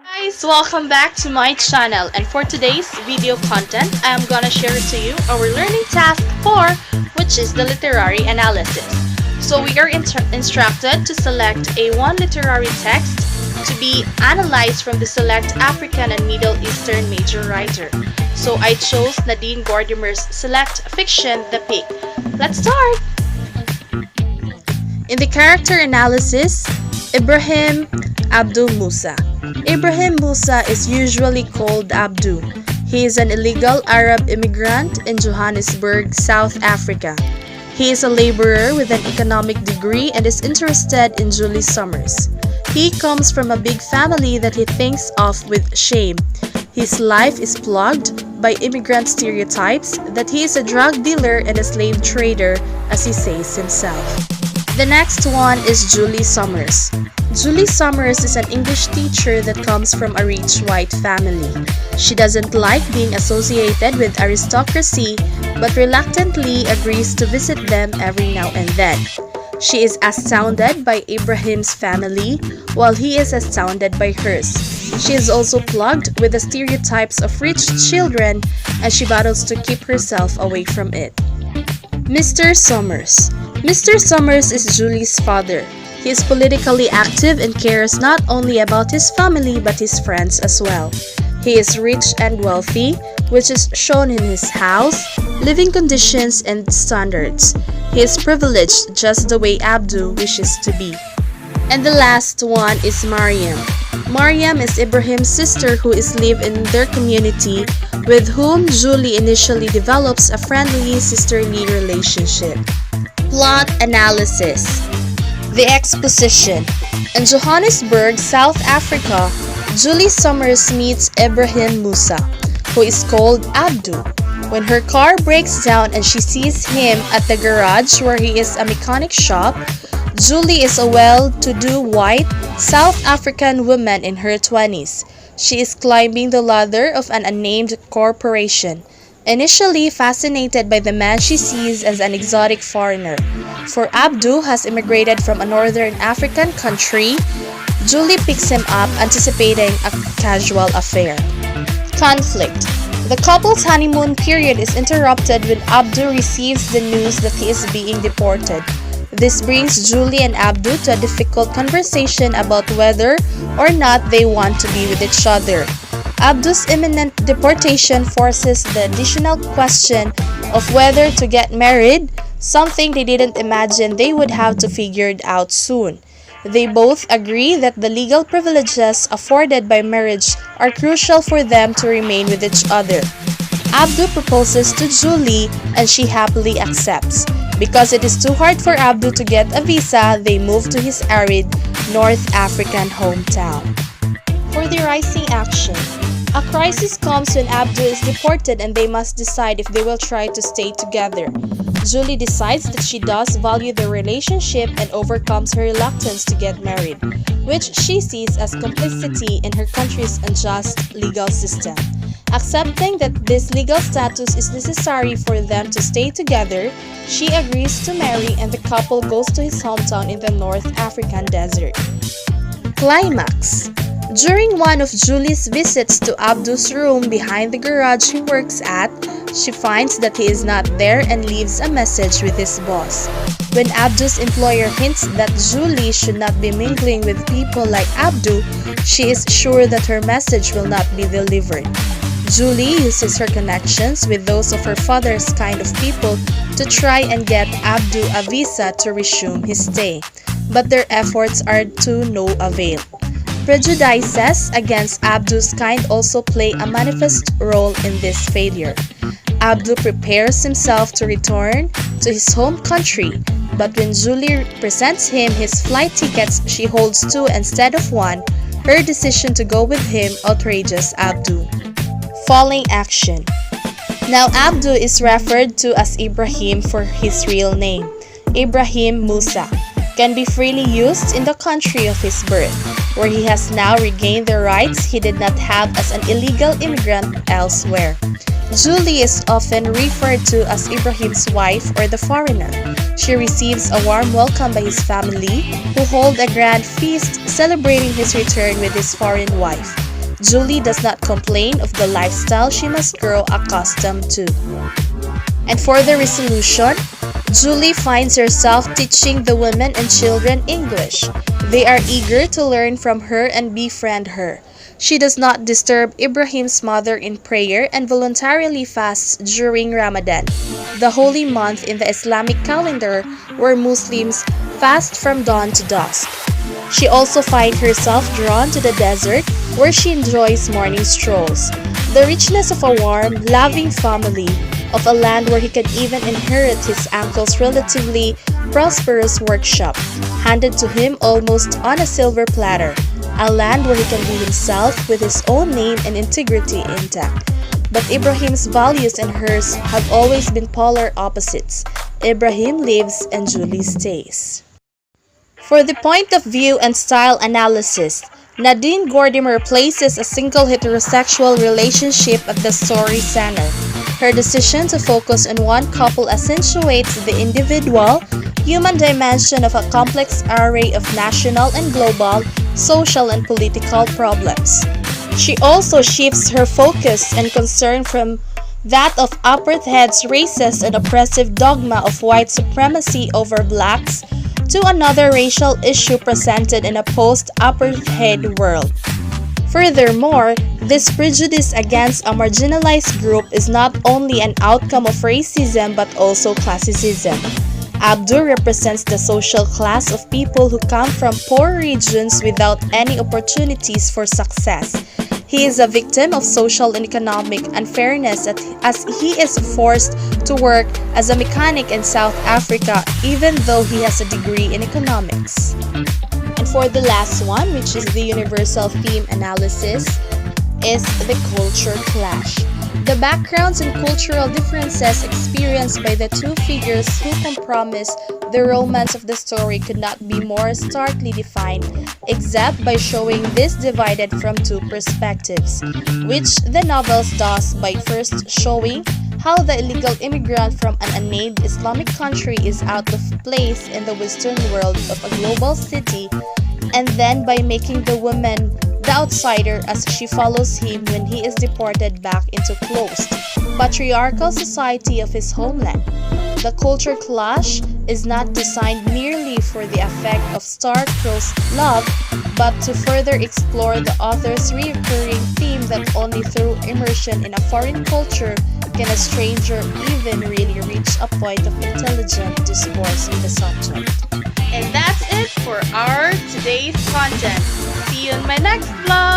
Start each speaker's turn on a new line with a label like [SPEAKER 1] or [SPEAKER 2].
[SPEAKER 1] Guys, welcome back to my channel, and for today's video content I am gonna share to you our learning task 4, which is the literary analysis. So we are instructed to select a one literary text to be analyzed from the select African and Middle Eastern major writer. So I chose Nadine Gordimer's Select Fiction, The Pig. Let's start! In the character analysis, Ibrahim Abdul Musa. Ibrahim Musa is usually called Abdu. He is an illegal Arab immigrant in Johannesburg, South Africa. He is a laborer with an economic degree and is interested in Julie Summers. He comes from a big family that he thinks of with shame. His life is plagued by immigrant stereotypes that he is a drug dealer and a slave trader, as he says himself. The next one is Julie Summers. Julie Summers is an English teacher that comes from a rich white family. She doesn't like being associated with aristocracy, but reluctantly agrees to visit them every now and then. She is astounded by Ibrahim's family, while he is astounded by hers. She is also plagued with the stereotypes of rich children, and she battles to keep herself away from it. Mr. Summers. Mr. Summers is Julie's father. He is politically active and cares not only about his family but his friends as well. He is rich and wealthy, which is shown in his house, living conditions, and standards. He is privileged just the way Abdu wishes to be. And the last one is Mariam. Mariam is Ibrahim's sister who is live in their community, with whom Julie initially develops a friendly sisterly relationship. Plot analysis. The exposition. In Johannesburg, South Africa, Julie Summers meets Ibrahim Musa, who is called Abdu. When her car breaks down and she sees him at the garage where he is a mechanic shop, Julie is a well-to-do white South African woman in her 20s. She is climbing the ladder of an unnamed corporation, initially fascinated by the man she sees as an exotic foreigner. For Abdu has immigrated from a northern African country, Julie picks him up, anticipating a casual affair. Conflict. The couple's honeymoon period is interrupted when Abdu receives the news that he is being deported. This brings Julie and Abdu to a difficult conversation about whether or not they want to be with each other. Abdu's imminent deportation forces the additional question of whether to get married, something they didn't imagine they would have to figure out soon. They both agree that the legal privileges afforded by marriage are crucial for them to remain with each other. Abdu proposes to Julie and she happily accepts. Because it is too hard for Abdu to get a visa, they move to his arid North African hometown. For the rising action, a crisis comes when Abdu is deported and they must decide if they will try to stay together. Julie decides that she does value their relationship and overcomes her reluctance to get married, which she sees as complicity in her country's unjust legal system. Accepting that this legal status is necessary for them to stay together, she agrees to marry and the couple goes to his hometown in the North African desert. Climax. During one of Julie's visits to Abdu's room behind the garage he works at, she finds that he is not there and leaves a message with his boss. When Abdu's employer hints that Julie should not be mingling with people like Abdu, she is sure that her message will not be delivered. Julie uses her connections with those of her father's kind of people to try and get Abdu a visa to resume his stay, but their efforts are to no avail. Prejudices against Abdu's kind also play a manifest role in this failure. Abdu prepares himself to return to his home country, but when Julie presents him his flight tickets, she holds two instead of one. Her decision to go with him outrages Abdu. Falling action. Now Abdu is referred to as Ibrahim for his real name, Ibrahim Musa. can be freely used in the country of his birth, where he has now regained the rights he did not have as an illegal immigrant elsewhere. Julie is often referred to as Ibrahim's wife or the foreigner. She receives a warm welcome by his family, who hold a grand feast celebrating his return with his foreign wife. Julie does not complain of the lifestyle she must grow accustomed to. And for the resolution, Julie finds herself teaching the women and children English. They are eager to learn from her and befriend her. She does not disturb Ibrahim's mother in prayer and voluntarily fasts during Ramadan, the holy month in the Islamic calendar where Muslims fast from dawn to dusk. She also finds herself drawn to the desert where she enjoys morning strolls. The richness of a warm, loving family, of a land where he can even inherit his uncle's relatively prosperous workshop, handed to him almost on a silver platter, a land where he can be himself with his own name and integrity intact. But Ibrahim's values and hers have always been polar opposites. Ibrahim lives and Julie stays. For the point of view and style analysis, Nadine Gordimer places a single heterosexual relationship at the story center. Her decision to focus on one couple accentuates the individual, human dimension of a complex array of national and global, social and political problems. She also shifts her focus and concern from that of apartheid's racist and oppressive dogma of white supremacy over blacks to another racial issue presented in a post-apartheid world. Furthermore, this prejudice against a marginalized group is not only an outcome of racism but also classicism. Abdu represents the social class of people who come from poor regions without any opportunities for success. He is a victim of social and economic unfairness as he is forced to work as a mechanic in South Africa even though he has a degree in economics. And for the last one, which is the universal theme analysis, is the culture clash. The backgrounds and cultural differences experienced by the two figures who compromise the romance of the story could not be more starkly defined, except by showing this divided from two perspectives, which the novels does by first showing how the illegal immigrant from an unnamed Islamic country is out of place in the Western world of a global city, and then by making the woman the outsider as she follows him when he is deported back into closed, patriarchal society of his homeland. The culture clash is not designed merely for the effect of star-crossed love, but to further explore the author's recurring theme that only through immersion in a foreign culture can a stranger even really reach a point of intelligent discourse in the subject. And that's it for our today's content. See you in my next vlog!